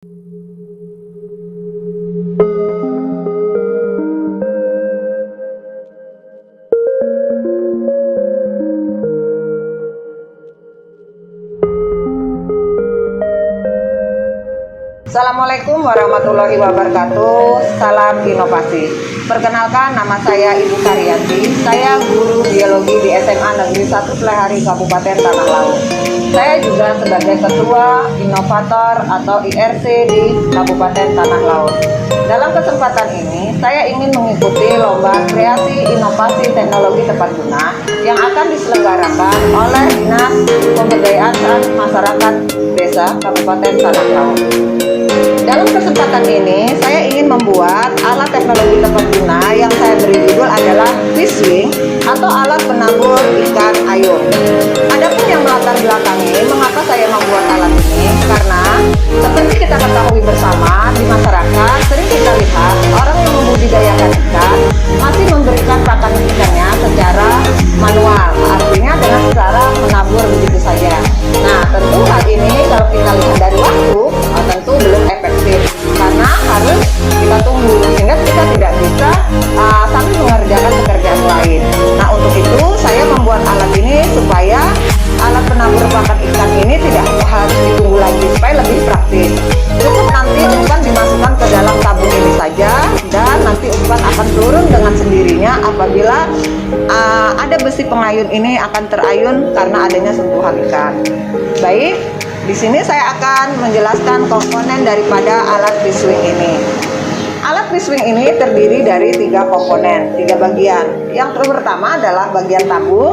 Assalamualaikum warahmatullahi wabarakatuh. Salam inovasi. Perkenalkan, nama saya Ibu Karyati. Saya guru biologi di SMA Negeri 1 Plehari Kabupaten Tanah Laut. Saya juga sebagai ketua inovator atau IRC di Kabupaten Tanah Laut. Dalam kesempatan ini, saya ingin mengikuti lomba kreasi inovasi teknologi tepat guna yang akan diselenggarakan oleh Dinas Pemberdayaan Masyarakat Desa Kabupaten Tanah Laut. Dalam kesempatan ini, saya ingin membuat alat teknologi tepat guna yang saya beri judul adalah Fishwing atau alat penabur ikan ayung. Adapun yang melatar belakangi mengapa saya membuat alat ini, karena seperti kita ketahui bersama di masyarakat sering kita lihat orang yang membudidayakan ikan masih memberikan pakan ikannya secara manual, artinya dengan cara menabur begitu saja. Nah, tentu hal ini kalau kita lihat dari waktu tentu belum efektif karena harus kita tunggu sehingga kita tidak bisa sambil mengerjakan pekerjaan lain. Nah, untuk itu saya membuat alat ini supaya alat penabur pakan ikan ini tidak harus ditunggu lagi supaya lebih praktis. Cukup nanti umpan dimasukkan ke dalam tabung ini saja dan nanti umpan akan turun dengan sendirinya apabila ada besi pengayun ini akan terayun karena adanya sentuhan ikan. Baik, di sini saya akan menjelaskan komponen daripada alat Fishwing ini. Alat Fishwing ini terdiri dari 3 komponen, 3 bagian. Yang pertama adalah bagian tabung,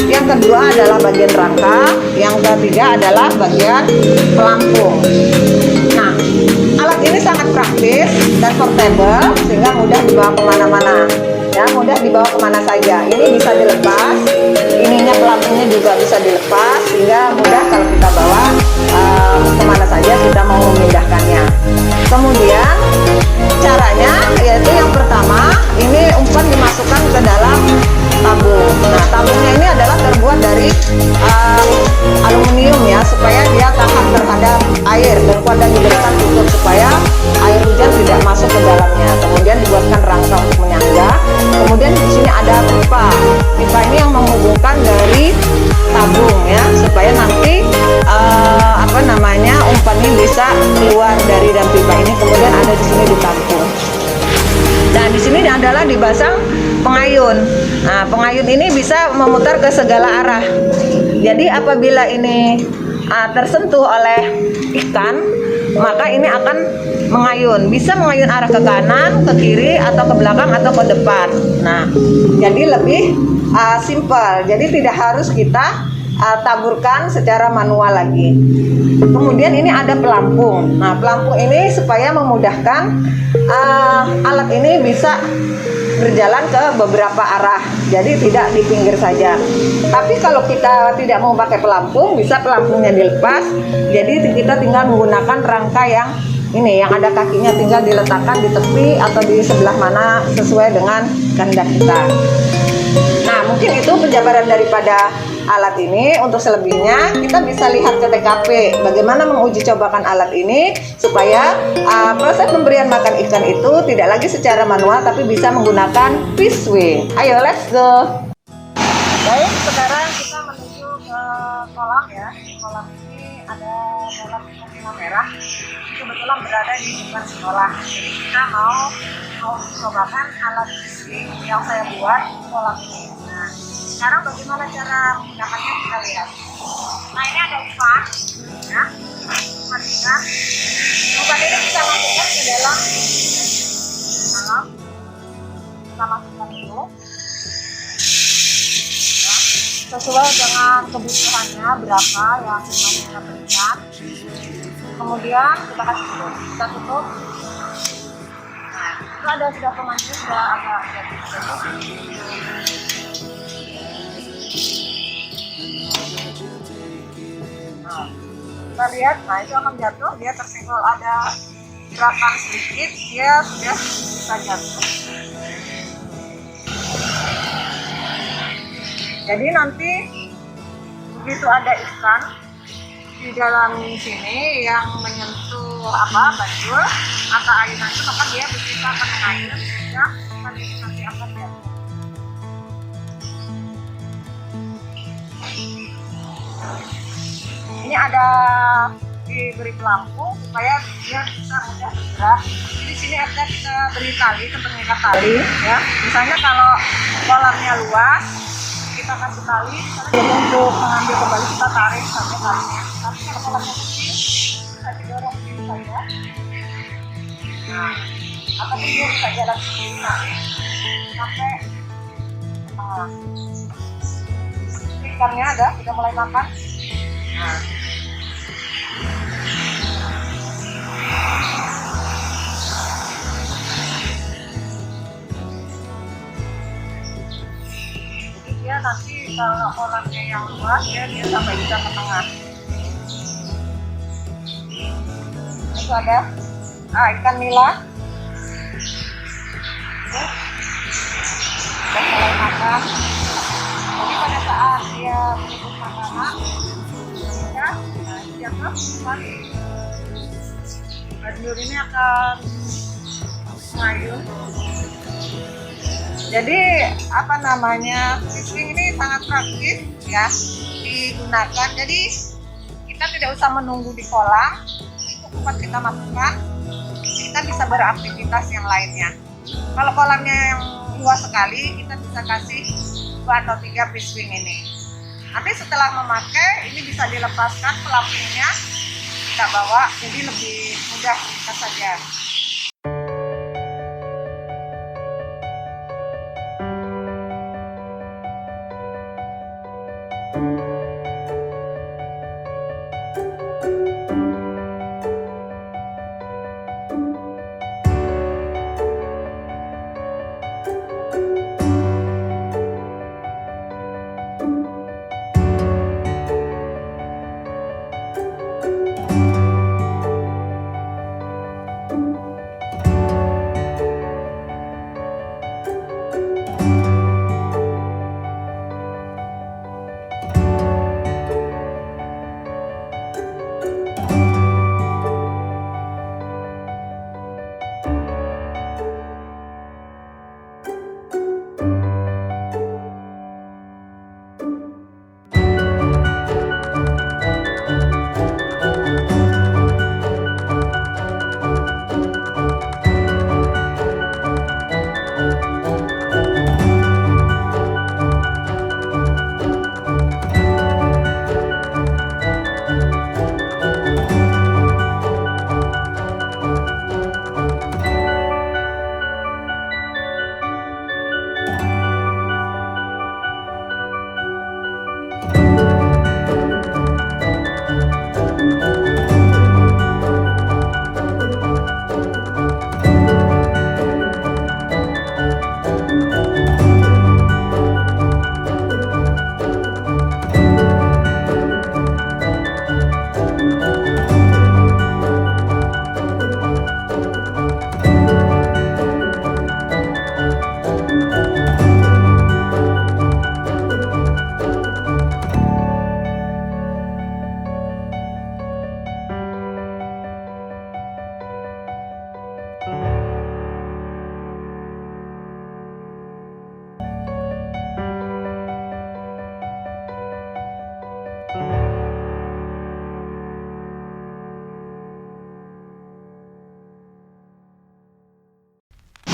yang kedua adalah bagian rangka, yang ketiga adalah bagian pelampung. Nah, alat ini sangat praktis dan portable sehingga mudah dibawa kemana-mana. Ya, mudah dibawa kemana saja. Ini bisa dilepas, ininya pelampungnya juga bisa dilepas sehingga mudah kalau kita bawa kemana saja kita mau memindahkannya. Kemudian caranya yaitu yang pertama, ini umpan dimasukkan ke dalam tabung. Nah, tabungnya ini adalah terbuat dari aluminium ya, supaya dia tahan terhadap air dan kuadrat diberikan tutup supaya air hujan tidak masuk ke dalamnya. Kemudian dibuatkan rangka untuk menyangga. Kemudian di sini ada pipa. Pipa ini yang menghubungkan dari tabung ya, supaya nanti umpan ini bisa keluar dari dalam pipa ini. Kemudian ada di sini ditampung. Dan di sini adalah dipasang pengayun. Nah, pengayun ini bisa memutar ke segala arah. Jadi apabila ini tersentuh oleh ikan, maka ini akan mengayun. Bisa mengayun arah ke kanan, ke kiri, atau ke belakang, atau ke depan. Nah, jadi lebih simpel. Jadi tidak harus kita taburkan secara manual lagi. Kemudian ini ada pelampung. Nah, pelampung ini supaya memudahkan alat ini bisa berjalan ke beberapa arah, jadi tidak di pinggir saja. Tapi kalau kita tidak mau pakai pelampung, bisa pelampungnya dilepas, jadi kita tinggal menggunakan rangka yang ini, yang ada kakinya, tinggal diletakkan di tepi atau di sebelah mana sesuai dengan kehendak kita. Nah, mungkin itu penjabaran daripada alat ini. Untuk selebihnya kita bisa lihat ke TKP bagaimana menguji cobakan alat ini supaya proses pemberian makan ikan itu tidak lagi secara manual tapi bisa menggunakan Fishwing. Ayo, let's go. Baik, sekarang kita menuju ke kolam ya. Kolam ini ada kolam ikan merah, kebetulan berada di depan sekolah. Jadi kita mau cobakan alat Fishwing yang saya buat di kolam ini. Nah, sekarang bagaimana cara menggunakannya kita lihat. Nah, ini ada umpan ya, umpan ikan. Umpan ini kita masukkan ke dalam kita masukkan dulu ya, sesuai dengan kebutuhannya berapa yang kita berikan. Kemudian kita kasih tutup, kita tutup. Nah, itu ada sudah pemancing, sudah agak tutup. Kita lihat, nah itu akan jatuh, dia tersenggol ada gerakan sedikit, dia sudah bisa jatuh. Jadi nanti begitu ada ikan di dalam sini yang menyentuh banjur atau ayunan itu, maka dia bersisa akan mengalir sehingga nanti akan jatuh. Ini ada diberi pelampung supaya dia bisa mudah bergerak. Di sini ada kita beri tali untuk mengikat tali, ya. Misalnya kalau kolamnya luas, kita kasih tali, misalnya untuk mengambil kembali kita tarik sampai talinya. Tapi kalau kolamnya kecil, bisa didorong sendiri saja. Nah, ataupun dia bisa jalan sendiri nanti sampai tengah. Ikannya ada, sudah mulai makan. Nah. Dia nanti kalau kolamnya yang luas dia sampai bisa ke tengah. Itu ada ikan nila, dan mulai makan. Jadi pada saat dia menyebut makanan, dia makan. Banjur ini akan mengayun. Jadi fishing ini sangat praktis ya digunakan. Jadi kita tidak usah menunggu di kolam, cukup kita masukkan, kita bisa beraktivitas yang lainnya. Kalau kolamnya yang luas sekali, kita bisa kasih 2 atau 3 fishing ini. Nanti setelah memakai, ini bisa dilepaskan pelampungnya, kita bawa, jadi lebih mudah kita saja.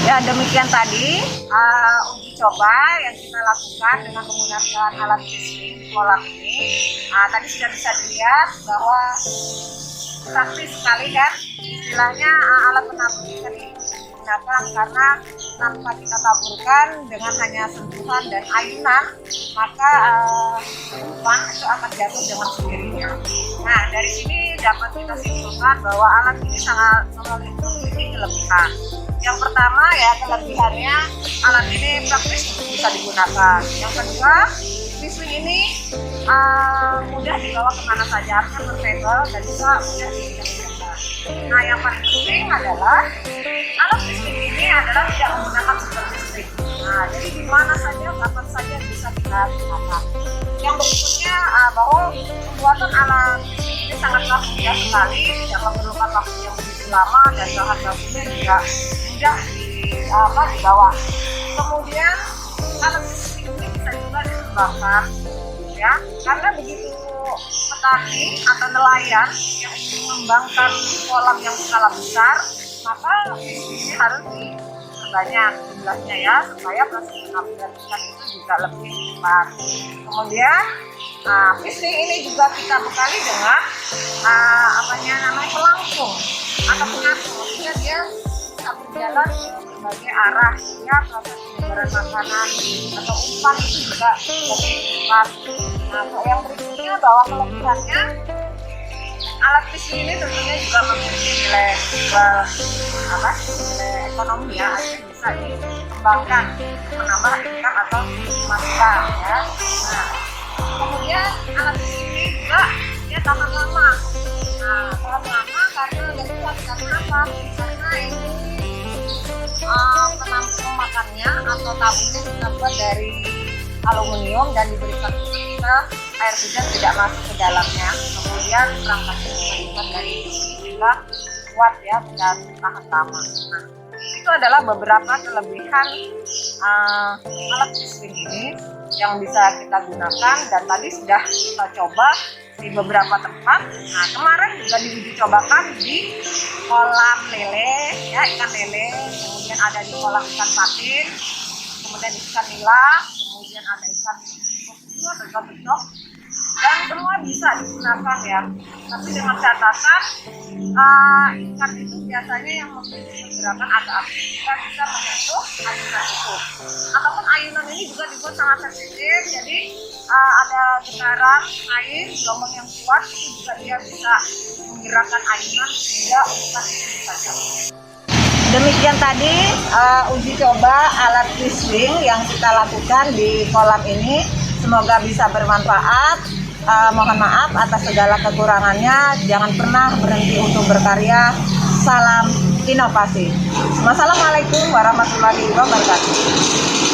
Ya, demikian tadi uji coba yang kita lakukan dengan menggunakan alat fishing kolam ini. Tadi sudah bisa dilihat bahwa praktis sekali kan, istilahnya alat penabur ikan ini digunakan karena tanpa kita taburkan, dengan hanya sentuhan dan ayunan, maka umpan itu akan jatuh dengan sendirinya. Nah, dari sini dapat kita simpulkan bahwa alat ini sangat memiliki kelebihan. Yang pertama ya, kelebihannya alat ini praktis bisa digunakan. Yang kedua, fishing ini mudah dibawa kemana saja, artinya portable dan juga mudah digunakan. Nah, yang paling penting adalah alat fishing ini adalah tidak menggunakan super listrik. Nah, jadi di mana saja, kapan saja bisa kita gunakan. Yang berikutnya bahwa pembuatan alat ini sangatlah mudah sekali, tidak memerlukan waktu yang begitu lama dan bahan bakunya juga mudah dibawa. Kemudian alat ini bisa juga dikembangkan, ya, karena begitu petani atau nelayan yang ingin mengembangkan kolam yang skala besar, maka ini harus diperbanyak jumlahnya ya, supaya proses pengambilan ikan itu juga lebih cepat. Kemudian fishing ini juga kita bekali dengan pelangsung atau pengatur, maksudnya dia bisa berjalan berbagai arah, ya, proses penyebaran makanan atau umpan itu juga lebih cepat. Yang berikutnya bahwa kelebihannya alat fishing ini tentunya juga memiliki nilai ekonomi, ya, artinya bisa dikembangkan menambah ikan atau pemasukan, ya. Kemudian alat fishing ini juga dia tahan lama. Tahan lama karena lebih kuat, karena apa? Karena ini penampung makannya atau tabungnya kita buat dari aluminium dan diberikan ketika air hujan tidak masuk ke dalamnya. Kemudian perangkatnya juga dibuat dari besi sehingga kuat, ya, dan tahan lama. Itu adalah beberapa kelebihan alat fishing ini yang bisa kita gunakan, dan tadi sudah kita coba di beberapa tempat. Kemarin juga diuji cobakan di kolam lele, ya, ikan lele, kemudian ada di kolam ikan patin, kemudian ikan nila, kemudian ada ikan kecil atau ikan becok, dan semua bisa digunakan, ya. Tapi dengan catatan ikan itu biasanya yang memiliki pergerakan agak aktif, kita bisa menyentuh ayunan itu. Ataupun ayunan ini juga dibuat sangat sensitif, jadi ada getaran air, gelombang yang kuat itu juga dia bisa menggerakkan ayunan sehingga umpan itu bisa jatuh. Demikian tadi uji coba alat fishing yang kita lakukan di kolam ini. Semoga bisa bermanfaat. Mohon maaf atas segala kekurangannya. Jangan pernah berhenti untuk berkarya. Salam inovasi. Wassalamualaikum warahmatullahi wabarakatuh.